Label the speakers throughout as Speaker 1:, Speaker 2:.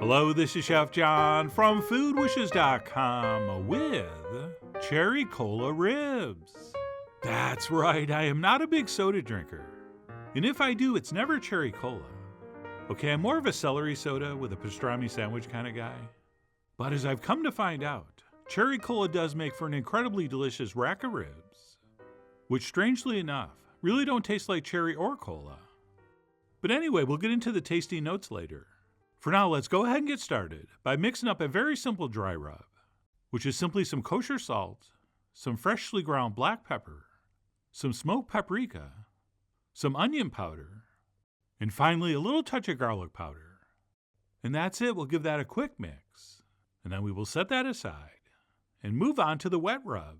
Speaker 1: Hello, this is Chef John from foodwishes.com with cherry cola ribs. That's right, I am not a big soda drinker. And if I do, it's never cherry cola. Okay, I'm more of a celery soda with a pastrami sandwich kind of guy. But as I've come to find out, cherry cola does make for an incredibly delicious rack of ribs, which strangely enough, really don't taste like cherry or cola. But anyway, we'll get into the tasty notes later. For now, let's go ahead and get started by mixing up a very simple dry rub, which is simply some kosher salt, some freshly ground black pepper, some smoked paprika, some onion powder, and finally a little touch of garlic powder. And that's it, we'll give that a quick mix. And then we will set that aside and move on to the wet rub,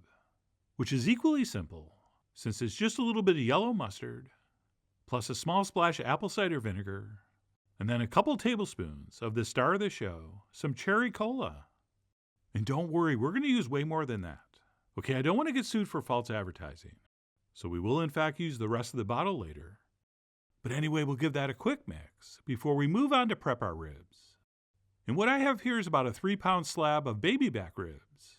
Speaker 1: which is equally simple since it's just a little bit of yellow mustard, plus a small splash of apple cider vinegar, and then a couple tablespoons of the star of the show, some cherry cola. And don't worry, we're going to use way more than that. Okay, I don't want to get sued for false advertising, so we will in fact use the rest of the bottle later. But anyway, we'll give that a quick mix before we move on to prep our ribs. And what I have here is about a 3-pound slab of baby back ribs.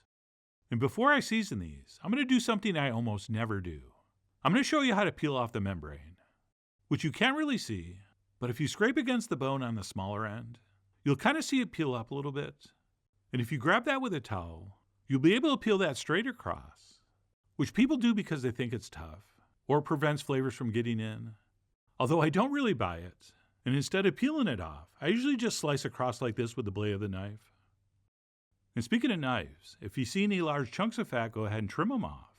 Speaker 1: And before I season these, I'm going to do something I almost never do. I'm going to show you how to peel off the membrane, which you can't really see, but if you scrape against the bone on the smaller end, you'll kind of see it peel up a little bit. And if you grab that with a towel, you'll be able to peel that straight across, which people do because they think it's tough or prevents flavors from getting in. Although I don't really buy it, and instead of peeling it off, I usually just slice across like this with the blade of the knife. And speaking of knives, if you see any large chunks of fat, go ahead and trim them off.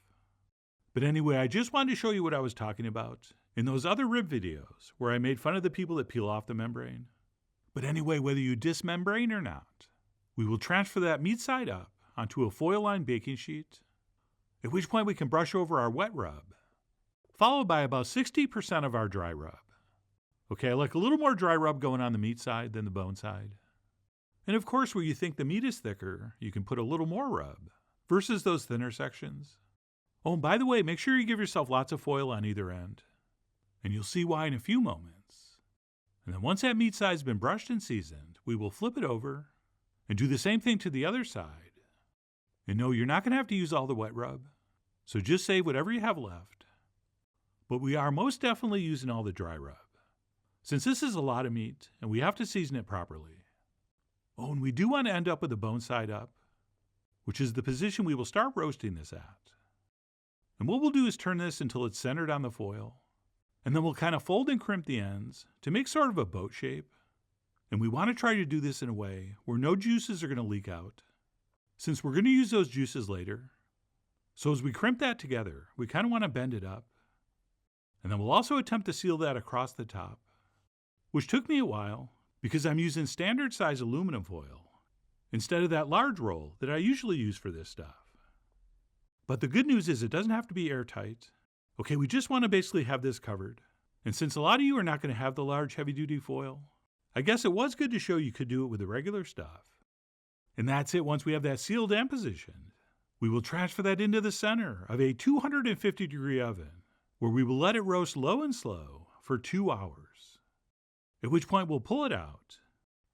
Speaker 1: But anyway, I just wanted to show you what I was talking about in those other rib videos where I made fun of the people that peel off the membrane. But anyway, whether you dismembrane or not, we will transfer that meat side up onto a foil-lined baking sheet, at which point we can brush over our wet rub, followed by about 60% of our dry rub. Okay, I like a little more dry rub going on the meat side than the bone side. And of course, where you think the meat is thicker, you can put a little more rub versus those thinner sections. Oh, and by the way, make sure you give yourself lots of foil on either end. And you'll see why in a few moments. And then once that meat side's been brushed and seasoned, we will flip it over and do the same thing to the other side. And no, you're not going to have to use all the wet rub, so just save whatever you have left. But we are most definitely using all the dry rub, since this is a lot of meat and we have to season it properly. Oh, and we do want to end up with the bone side up, which is the position we will start roasting this at. And what we'll do is turn this until it's centered on the foil, and then we'll kind of fold and crimp the ends to make sort of a boat shape. And we want to try to do this in a way where no juices are going to leak out, since we're going to use those juices later. So as we crimp that together, we kind of want to bend it up. And then we'll also attempt to seal that across the top, which took me a while because I'm using standard size aluminum foil instead of that large roll that I usually use for this stuff. But the good news is it doesn't have to be airtight. Okay, we just want to basically have this covered. And since a lot of you are not going to have the large heavy-duty foil, I guess it was good to show you could do it with the regular stuff. And that's it. Once we have that sealed and positioned, we will transfer that into the center of a 250-degree oven, where we will let it roast low and slow for 2 hours. At which point we'll pull it out,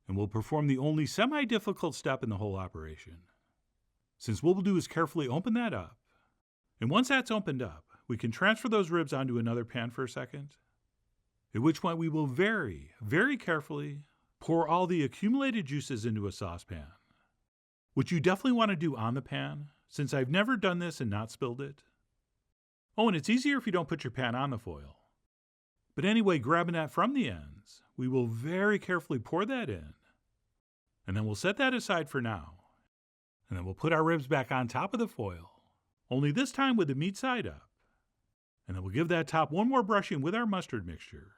Speaker 1: and we'll perform the only semi-difficult step in the whole operation. Since what we'll do is carefully open that up, and once that's opened up, we can transfer those ribs onto another pan for a second, at which point we will very, very carefully pour all the accumulated juices into a saucepan, which you definitely want to do on the pan, since I've never done this and not spilled it. Oh, and it's easier if you don't put your pan on the foil. But anyway, grabbing that from the ends, we will very carefully pour that in, and then we'll set that aside for now. And then we'll put our ribs back on top of the foil, only this time with the meat side up. And then we'll give that top one more brushing with our mustard mixture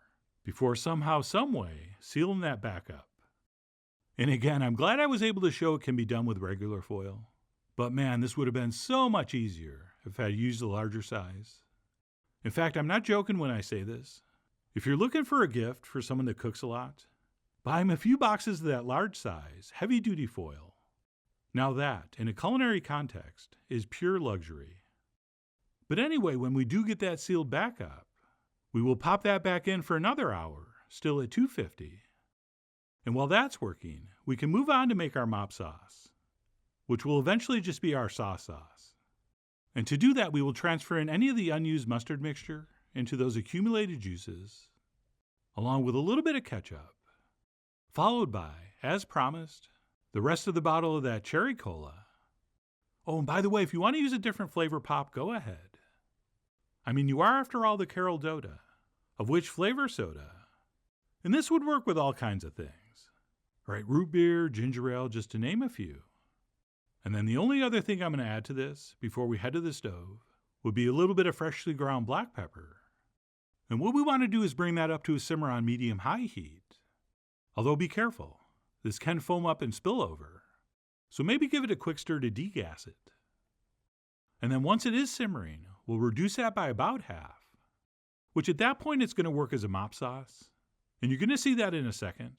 Speaker 1: before somehow, someway, sealing that back up. And again, I'm glad I was able to show it can be done with regular foil. But man, this would have been so much easier if I had used a larger size. In fact, I'm not joking when I say this. If you're looking for a gift for someone that cooks a lot, buy him a few boxes of that large size, heavy-duty foil. Now that, in a culinary context, is pure luxury. But anyway, when we do get that sealed back up, we will pop that back in for another hour, still at 250. And while that's working, we can move on to make our mop sauce, which will eventually just be our sauce. And to do that, we will transfer in any of the unused mustard mixture into those accumulated juices, along with a little bit of ketchup, followed by, as promised, the rest of the bottle of that cherry cola. Oh, and by the way, if you want to use a different flavor pop, go ahead. I mean, you are, after all, the Carol Dota, of which flavor soda. And this would work with all kinds of things. Right, root beer, ginger ale, just to name a few. And then the only other thing I'm going to add to this, before we head to the stove, would be a little bit of freshly ground black pepper. And what we want to do is bring that up to a simmer on medium-high heat. Although be careful, this can foam up and spill over. So maybe give it a quick stir to degas it. And then once it is simmering, we'll reduce that by about half, which at that point it's going to work as a mop sauce. And you're going to see that in a second.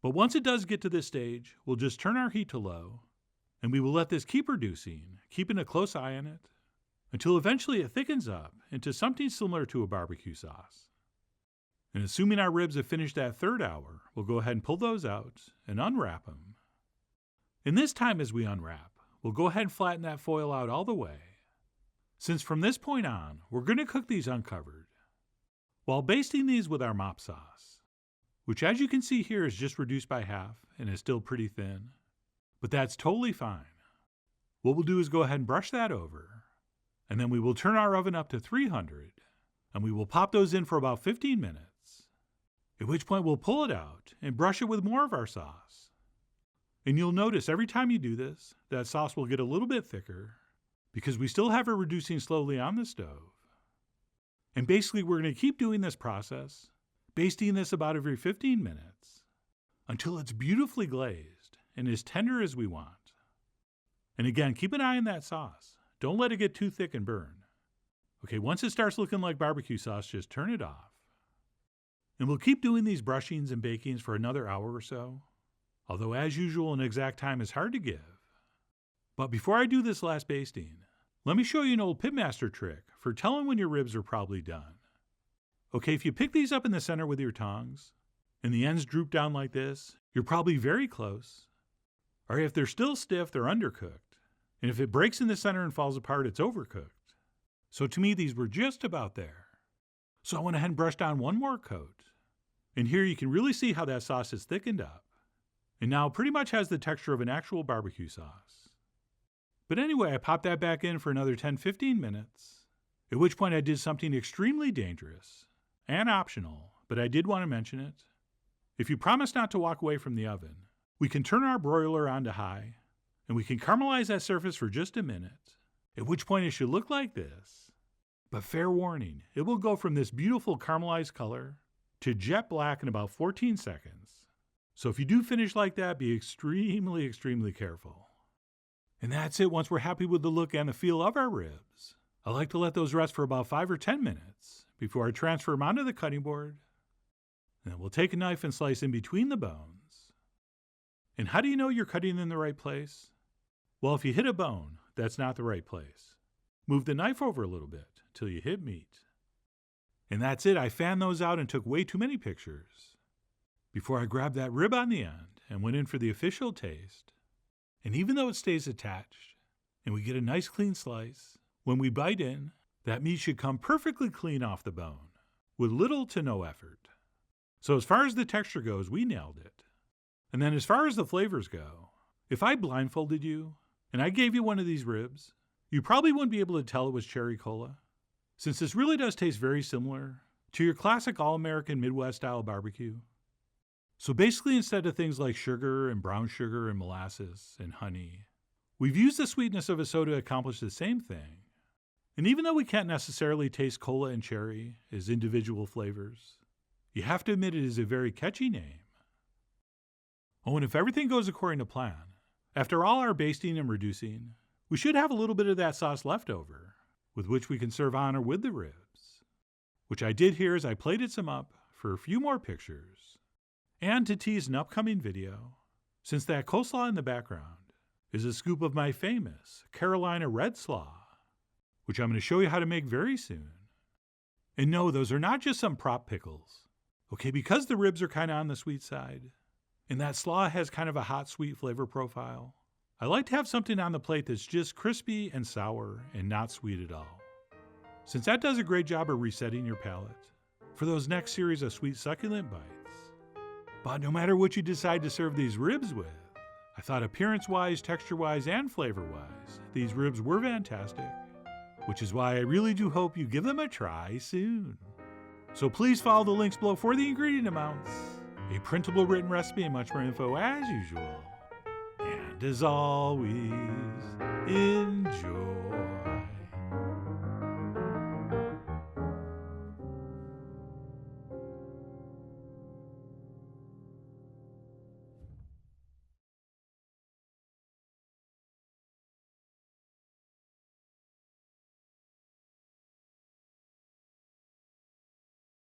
Speaker 1: But once it does get to this stage, we'll just turn our heat to low, and we will let this keep reducing, keeping a close eye on it, until eventually it thickens up into something similar to a barbecue sauce. And assuming our ribs have finished that third hour, we'll go ahead and pull those out and unwrap them. And this time as we unwrap, we'll go ahead and flatten that foil out all the way, since from this point on, we're going to cook these uncovered, while basting these with our mop sauce, which as you can see here is just reduced by half and is still pretty thin, but that's totally fine. What we'll do is go ahead and brush that over, and then we will turn our oven up to 300, and we will pop those in for about 15 minutes, at which point we'll pull it out and brush it with more of our sauce. And you'll notice every time you do this, that sauce will get a little bit thicker, because we still have it reducing slowly on the stove. And basically we're going to keep doing this process, basting this about every 15 minutes, until it's beautifully glazed and as tender as we want. And again, keep an eye on that sauce. Don't let it get too thick and burn. Okay, once it starts looking like barbecue sauce, just turn it off. And we'll keep doing these brushings and bakings for another hour or so, although as usual an exact time is hard to give. But before I do this last basting, let me show you an old pitmaster trick for telling when your ribs are probably done. Okay, if you pick these up in the center with your tongs, and the ends droop down like this, you're probably very close. Or if they're still stiff, they're undercooked. And if it breaks in the center and falls apart, it's overcooked. So to me, these were just about there. So I went ahead and brushed on one more coat. And here you can really see how that sauce is thickened up. And now pretty much has the texture of an actual barbecue sauce. But anyway, I popped that back in for another 10-15 minutes, at which point I did something extremely dangerous and optional, but I did want to mention it. If you promise not to walk away from the oven, we can turn our broiler on to high, and we can caramelize that surface for just a minute, at which point it should look like this. But fair warning, it will go from this beautiful caramelized color to jet black in about 14 seconds. So if you do finish like that, be extremely, extremely careful. And that's it once we're happy with the look and the feel of our ribs. I like to let those rest for about 5 or 10 minutes before I transfer them onto the cutting board. And then we'll take a knife and slice in between the bones. And how do you know you're cutting in the right place? Well, if you hit a bone, that's not the right place. Move the knife over a little bit till you hit meat. And that's it. I fanned those out and took way too many pictures before I grabbed that rib on the end and went in for the official taste. And even though it stays attached and we get a nice clean slice, when we bite in, that meat should come perfectly clean off the bone with little to no effort. So as far as the texture goes, we nailed it. And then as far as the flavors go, if I blindfolded you and I gave you one of these ribs, you probably wouldn't be able to tell it was cherry cola, since this really does taste very similar to your classic all-American Midwest-style barbecue. So basically, instead of things like sugar and brown sugar and molasses and honey, we've used the sweetness of a soda to accomplish the same thing. And even though we can't necessarily taste cola and cherry as individual flavors, you have to admit it is a very catchy name. Oh, and if everything goes according to plan, after all our basting and reducing, we should have a little bit of that sauce left over, with which we can serve on or with the ribs, which I did here as I plated some up for a few more pictures, and to tease an upcoming video, since that coleslaw in the background is a scoop of my famous Carolina red slaw, which I'm going to show you how to make very soon. And no, those are not just some prop pickles. Okay, because the ribs are kind of on the sweet side, And that slaw has kind of a hot, sweet flavor profile. I like to have something on the plate that's just crispy and sour and not sweet at all, since that does a great job of resetting your palate for those next series of sweet succulent bites. But no matter what you decide to serve these ribs with, I thought appearance-wise, texture-wise, and flavor-wise, these ribs were fantastic, which is why I really do hope you give them a try soon. So please follow the links below for the ingredient amounts, a printable written recipe, and much more info as usual. And as always, enjoy.